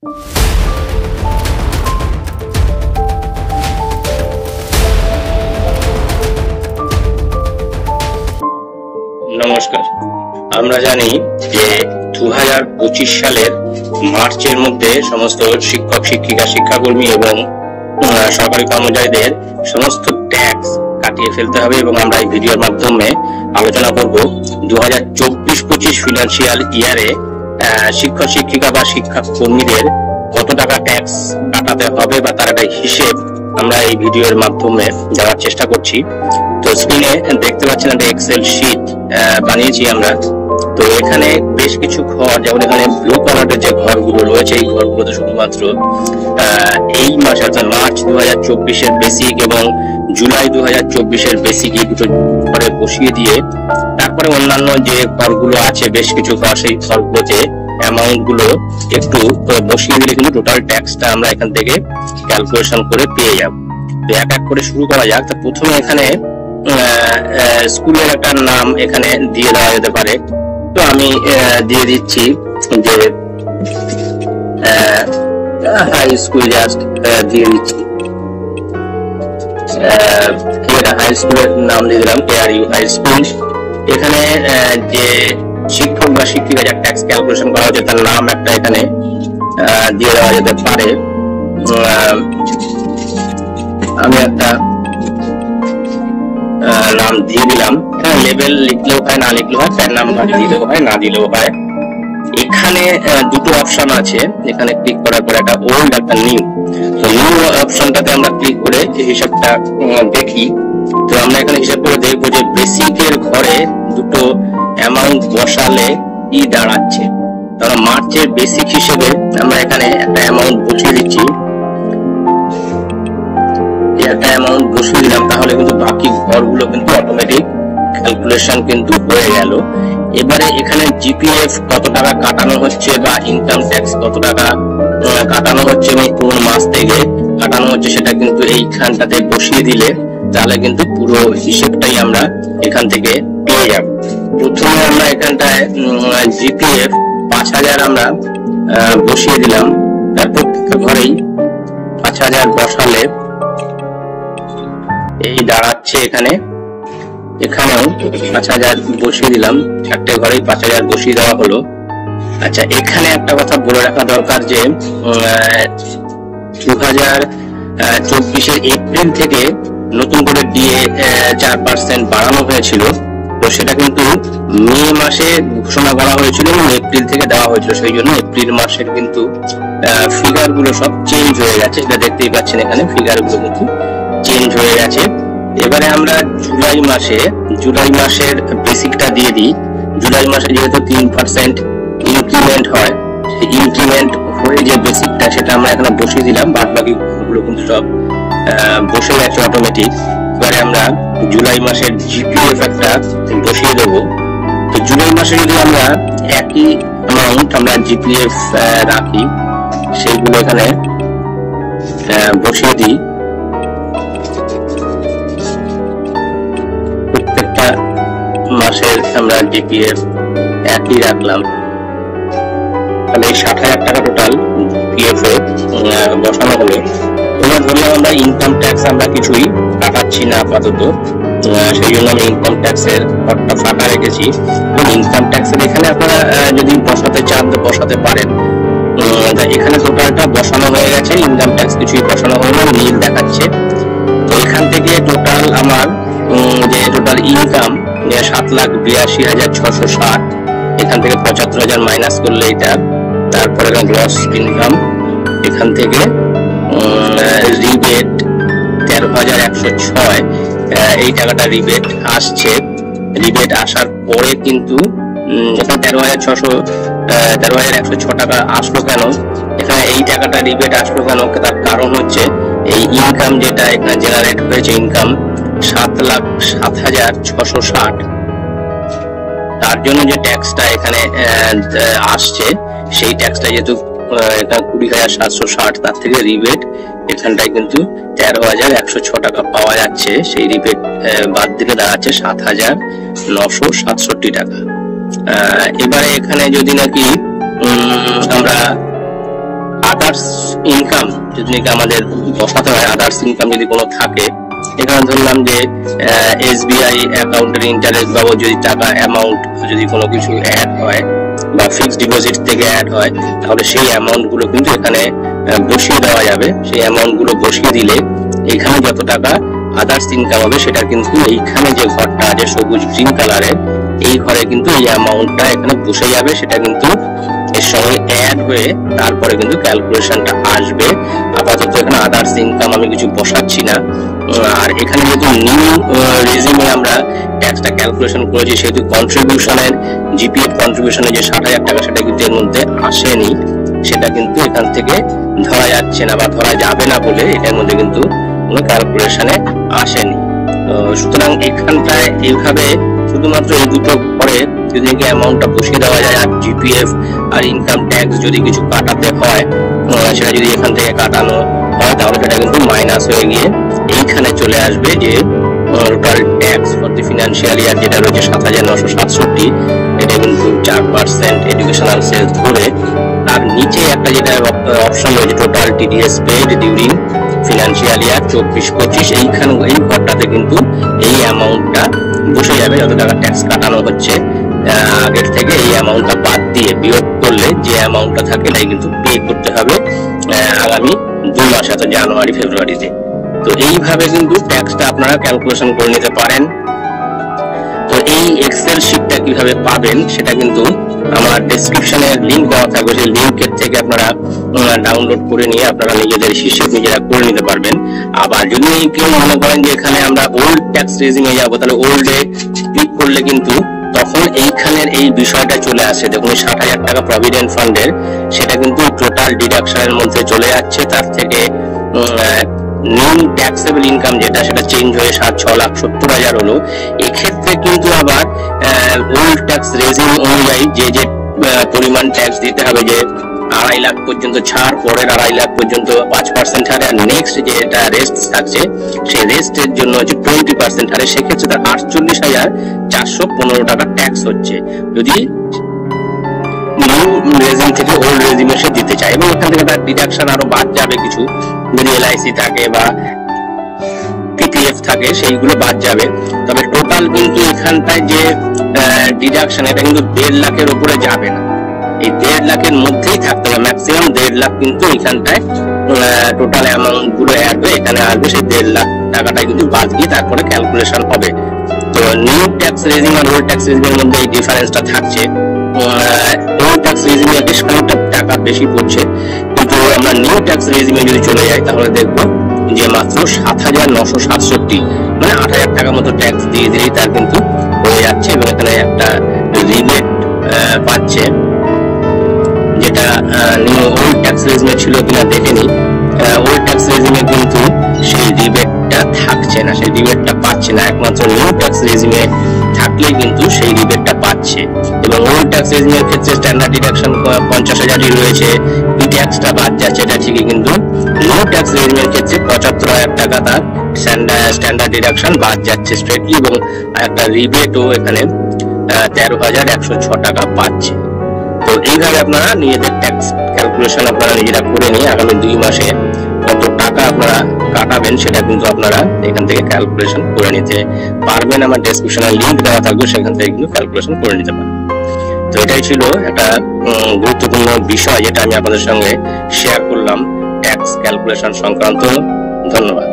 নমস্কার। আমরা জানি যে 2025 সালের মার্চের মধ্যে সমস্ত শিক্ষক শিক্ষিকা শিক্ষাকর্মী এবং সরকারি কর্মচারীদের সমস্ত ট্যাক্স কাটিয়ে ফেলতে হবে এবং আমরা এই ভিডিওর মাধ্যমে আলোচনা করব 2024-25 ফিনান্সিয়াল ইয়ারে শিক্ষক শিক্ষিকা বা শিক্ষাকর্মীদের কত টাকা ট্যাক্স কাটাতে হবে বা তার একটা হিসেব আমরা এই ভিডিওর মাধ্যমে জানার চেষ্টা করছি। তো স্ক্রিনে দেখতে পাচ্ছেন একটা এক্সেল শিট বানিয়েছি আমরা। তো এখানে বেশ কিছু ঘর, যেমন এখানে ব্লু কালারের যে ঘরগুলো রয়েছে এই ঘরগুলোতে শুধুমাত্র এই মাসে অর্থাৎ মার্চ 2024-এর বেসিক এবং জুলাই 2024-এর বেসিক এই দুটো ঘরে বসিয়ে দিয়ে তারপরে অন্যান্য যে ঘরগুলো আছে বেশ কিছু ঘর, সেই ঘরগুলোতে অ্যামাউন্ট গুলো একটু বসিয়ে দিলে কিন্তু টোটাল ট্যাক্সটা আমরা এখান থেকে ক্যালকুলেশন করে পেয়ে যাব। তো এক এক করে শুরু করা যাক। তো প্রথমে এখানে স্কুলের একটা নাম এখানে দিয়ে দেওয়া যেতে পারে। তো আমি দিয়ে দিচ্ছি যে হাই স্কুল, জাস্ট দিয়ে দিচ্ছি হাই স্কুলের নাম দিয়ে দিলাম ARU হাই স্কুল। এখানে যে শিক্ষক বা শিক্ষিকা যার ট্যাক্স ক্যালকুলেশন করা হচ্ছে তার নাম একটা এখানে দিয়ে দেওয়া যেতে পারে। আমি একটা নাম দিয়ে দিলাম। লেভেল লিখলেও হয়, না লিখলেও হয়, প্যান নাম্বার দিলেও হয়, না দিলেও হয়। এখানে দুটো অপশন আছে, এখানে ক্লিক করার পর একটা ওল্ড একটা নিউ। তো নিউ অপশনটাতে আমরা ক্লিক করে এই হিসাবটা দেখি। তো আমরা এখানে হিসাব করে দেখবো যে বেসিকের ঘরে দুটো অ্যামাউন্ট বসালে কি দাঁড়াচ্ছে। তাহলে মার্চের বেসিক হিসেবে আমরা এখানে একটা অ্যামাউন্ট বসিয়ে দিচ্ছি, একটা অ্যামাউন্ট বসিয়ে দিলাম। তাহলে কিন্তু বাকি ঘরগুলো কিন্তু অটোমেটিক ক্যালকুলেশন কিন্তু হয়ে গেল। এবারে এখানে জিপিএফ কত টাকা কাটানো হচ্ছে বা ইনকাম ট্যাক্স কত টাকা কাটানো হচ্ছে এবং কোন মাস থেকে কাটানো হচ্ছে সেটা কিন্তু এইখানটাতে বসিয়ে দিলে তাহলে কিন্তু পুরো হিসেবটাই আমরা এখান থেকে পেয়ে যাব। প্রথমে আমরা এখানটায় জিপিএফ 5000 আমরা বসিয়ে দিলাম। তারপর ঘরেই 5000 বসালে এই দাঁড়াচ্ছে এখানেও 5000 বসিয়ে দিলাম। চারটে ঘরেই 5000 বসিয়ে দেওয়া হলো। আচ্ছা, এখানে একটা কথা বলে রাখা দরকার যে 2024-এর এপ্রিল থেকে নতুন করে ডিএ 4% বাড়ানো হয়েছিল। তো সেটা কিন্তু মে মাসে ঘোষণা করা হয়েছিল এবং এপ্রিল থেকে দেওয়া হয়েছিল। সেই জন্য এপ্রিল মাসের কিন্তু ফিগার গুলো সব চেঞ্জ হয়ে গেছে। এটা দেখতেই পাচ্ছেন, এখানে ফিগার গুলো কিন্তু চেঞ্জ হয়ে গেছে। এবারে আমরা জুলাই মাসের বেসিকটা দিয়ে দিই। জুলাই মাসে যেহেতু 3% ইনক্রিমেন্ট হয়, সেই ইনক্রিমেন্ট হয়ে যে বেসিকটা সেটা আমরা এখানে বসিয়ে দিলাম। বাদ বাকি গুলো কিন্তু সব বসে গেছে অটোমেটিক। এবারে আমরা জুলাই মাসের জিপিএফ একটা বসিয়ে দেবো। তো জুলাই মাসে যদি আমরা একই অ্যামাউন্ট আমরা জিপিএফ রাখি, সেইগুলো এখানে বসিয়ে দিই। প্রত্যেকটা মাসের আমরা জিপিএফ একই রাখলাম। তাহলে 60,000 টাকা টোটাল জিপিএফ বসানো হলো। এবার ধরলাম আমরা ইনকাম ট্যাক্স আমরা কিছুই কাটাচ্ছি না আপাতত, সেই জন্য আমি ইনকাম ট্যাক্সের ঘরটা ফাঁকা রেখেছি। ইনকাম ট্যাক্সের এখানে আপনারা যদি বসাতে চান তো বসাতে পারেন। এখানে টোটালটা বসানো হয়ে গেছে, ইনকাম ট্যাক্স কিছুই বসানো হয়নি, নীল দেখাচ্ছে। তো এখান থেকে টোটাল আমার যে টোটাল ইনকাম 7,82,660, এখান থেকে 75,000 মাইনাস করলে এটা, তারপরে গ্রস ইনকাম, এখান থেকে রিবেট 13,106 এই টাকাটা রিবেট আসছে। রিবেট আসার পরে কিন্তু এখানে 13,106 টাকা আসলো কেন, এখানে এই টাকাটা রিবেট আসলো কেন, তার কারণ হচ্ছে এই ইনকাম যেটা এখানে জেনারেট হয়েছে, ইনকাম 7,07,660, তার জন্য যে ট্যাক্সটা এখানে আসছে সেই ট্যাক্সটা যেহেতু 20,760, তার থেকে রিবেট এখানটায় কিন্তু 13,106 টাকা পাওয়া যাচ্ছে। সেই রিবেট বাদ দিলে দাঁড়াচ্ছে 7,967 টাকা। এবারে এখানে যদি নাকি আমরা 8 আদার্স ইনকাম যদি আমাদের বসাতে হয়, আদার্স ইনকাম যদি কোনো থাকে, এখানে ধরলাম যে SBI অ্যাকাউন্টের ইন্টারেস্ট বাবদ যদি টাকা অ্যামাউন্ট যদি কোনো কিছু অ্যাড হয় বা ফিক্সড ডিপোজিট থেকে অ্যাড হয়, তাহলে সেই অ্যামাউন্ট গুলো কিন্তু এখানে বসিয়ে দেওয়া যাবে। সেই অ্যামাউন্ট গুলো বসিয়ে দিলে এখানে যত টাকা আদার্স ইনকাম হবে সেটা কিন্তু এইখানে যে ঘরটা আছে সবুজ গ্রিন কালারের, এই ঘরে কিন্তু এই অ্যামাউন্টটা এখানে বসে যাবে। সেটা কিন্তু এর সঙ্গে অ্যাড হয়ে তারপরে কিন্তু ক্যালকুলেশনটা আসবে। আপাতত এখানে আদার্স ইনকাম আমি কিছু বসাচ্ছি না। আর এখানে যেহেতু নিউ রেজিমে আমরা ট্যাক্সটা ক্যালকুলেশন করেছি, সেহেতু কন্ট্রিবিউশনের জিপিএফ কন্ট্রিবিউশনের যে 60,000 টাকা সেটা কিন্তু এর মধ্যে আসেনি, সেটা কিন্তু এখান থেকে ধরা যাচ্ছে না বা ধরা যাবে না বলে এটার মধ্যে কিন্তু কোনো ক্যালকুলেশনে আসেনি। সুতরাং এখানটায় এইভাবে শুধুমাত্র এই দুটো পরে যদি অ্যামাউন্টটা বসিয়ে দেওয়া যায়, আর জিপিএফ আর ইনকাম ট্যাক্স যদি কিছু কাটাতে হয় সেটা যদি এখান থেকে কাটানো হয় তাহলে সেটা কিন্তু মাইনাস হয়ে গিয়ে এইখানে চলে আসবে যে total tax for the financial year যেটা রয়েছে 7,967, এটা কিন্তু 4% এডুকেশনাল সেলস ধরে। তার নিচে একটা যেটা অপশন রয়েছে total TDS paid during financial year 24-25, এইখানে এই ঘরটাতে কিন্তু এই অ্যামাউন্টটা বসে যাবে। যত টাকা ট্যাক্স কাটানো হচ্ছে আগের থেকে এই অ্যামাউন্টটা বাদ দিয়ে বিয়োগ করলে যে অ্যামাউন্টটা থাকে তাই কিন্তু পে করতে হবে আগামী 2 মাস, অর্থাৎ জানুয়ারি ফেব্রুয়ারিতে। তো এইভাবে কিন্তু ট্যাক্সটা আপনারা ক্যালকুলেশন করে নিতে পারেন। তো এই এক্সেল শিটটা কিভাবে পাবেন সেটা কিন্তু আমার ডেসক্রিপশনে লিংক দেওয়া থাকবে, সেই লিংকের থেকে আপনারা ডাউনলোড করে নিয়ে আপনারা নিজেদের হিসেব নিজেরা করে নিতে পারবেন। আবার যদি কেউ মনে করেন যে এখানে আমরা ওল্ড ট্যাক্স রেজিমে যাবো, তাহলে ওল্ডে ক্লিক করলে কিন্তু তখন এইখানের এই বিষয়টা চলে আসে। দেখুন 60,000 টাকা প্রভিডেন্ট ফান্ডের, সেটা কিন্তু টোটাল ডিডাকশনের মধ্যে চলে যাচ্ছে। তার থেকে নিউ ট্যাক্সেবল ইনকাম যেটা সেটা চেঞ্জ হয়ে 6,70,000 হলো। এক্ষেত্রে কিন্তু আবার ওল্ড ট্যাক্স রেজিম অনুযায়ী যে যে পরিমাণ ট্যাক্স দিতে হবে, যে 2.5 লাখ পর্যন্ত ছাড়, পরের 2.5 লাখ পর্যন্ত 5% হারে, আর নেক্সট যেটা রেস্ট থাকছে সেই রেস্টের জন্য হচ্ছে 20% হারে, সেক্ষেত্রে তার 48,415 টাকা ট্যাক্স হচ্ছে যদি নিউ রেজিম থেকে ওল্ড রেজিমে সে দিতে চায়। এবং এখান থেকে তার ডিডাকশন আরো বাদ যাবে, কিছু যদি LIC থাকে বা PPF থাকে সেইগুলো বাদ যাবে। তবে টোটাল কিন্তু এখানটায় যে ডিডাকশন এটা কিন্তু 1.5 লাখের উপরে যাবে না, এই 1.5 লাখের মধ্যেই থাকতে হবে। ম্যাক্সিমাম 1.5 লাখ কিন্তু এখানটায় টোটাল অ্যামাউন্ট গুলো অ্যাড হয়ে এখানে আসবে। সেই 1.5 লাখ টাকাটা কিন্তু বাদ দিয়ে তারপরে ক্যালকুলেশন হবে। তো নিউ ট্যাক্স রেজিম আর ওল্ড ট্যাক্স রেজিমের মধ্যে এই ডিফারেন্সটা থাকছে। ওল্ড ট্যাক্স রেজিমে বেশ খানিকটা টাকা বেশি পড়ছে, কিন্তু আমরা নিউ ট্যাক্স রেজিমে যদি চলে যাই তাহলে দেখবো যে মাত্র 7,967, মানে 8,000 টাকা মতো ট্যাক্স দিয়ে দিলেই তার কিন্তু হয়ে যাচ্ছে। এবং এখানে একটা রিবেট পাচ্ছে, যেটা নিউ ওল্ড ট্যাক্স রেজিমে ছিল কিনা দেখে নি। ওল্ড ট্যাক্স রেজিমে কিন্তু সেই রিবেটটা থাকছে না, সেই রিবেটটা পাচ্ছে না। একমাত্র নিউ ট্যাক্স রেজিমে থাকলেই কিন্তু সেই রিবেটটা পাচ্ছে। এবং ওল্ড ট্যাক্স রেজিমের ক্ষেত্রে স্ট্যান্ডার্ড ডিডাকশন 50,000ই রয়েছে, পি ট্যাক্সটা বাদ যাচ্ছে, এটা ঠিকই, কিন্তু নিউ ট্যাক্স রেজিমের ক্ষেত্রে 75,000 টাকা তার স্ট্যান্ডার্ড ডিডাকশন বাদ যাচ্ছে স্ট্রেটলি, এবং একটা রিবেটও এখানে 13,106 টাকা পাচ্ছে। তো এইভাবে আপনারা নিজেদের ট্যাক্স ক্যালকুলেশন আপনারা নিজেরা করে নিয়ে আগামী 2 মাসে কত টাকা আপনারা কাটাবেন সেটা কিন্তু আপনারা এখান থেকে ক্যালকুলেশন করে নিতে পারবেন। আমার ডেসক্রিপশনে লিংক দেওয়া থাকবে, সেখান থেকে কিন্তু ক্যালকুলেশন করে নিতে পারবেন। তো এটাই ছিল একটা গুরুত্বপূর্ণ বিষয় যেটা আমি আপনাদের সঙ্গে শেয়ার করলাম ট্যাক্স ক্যালকুলেশন সংক্রান্ত। ধন্যবাদ।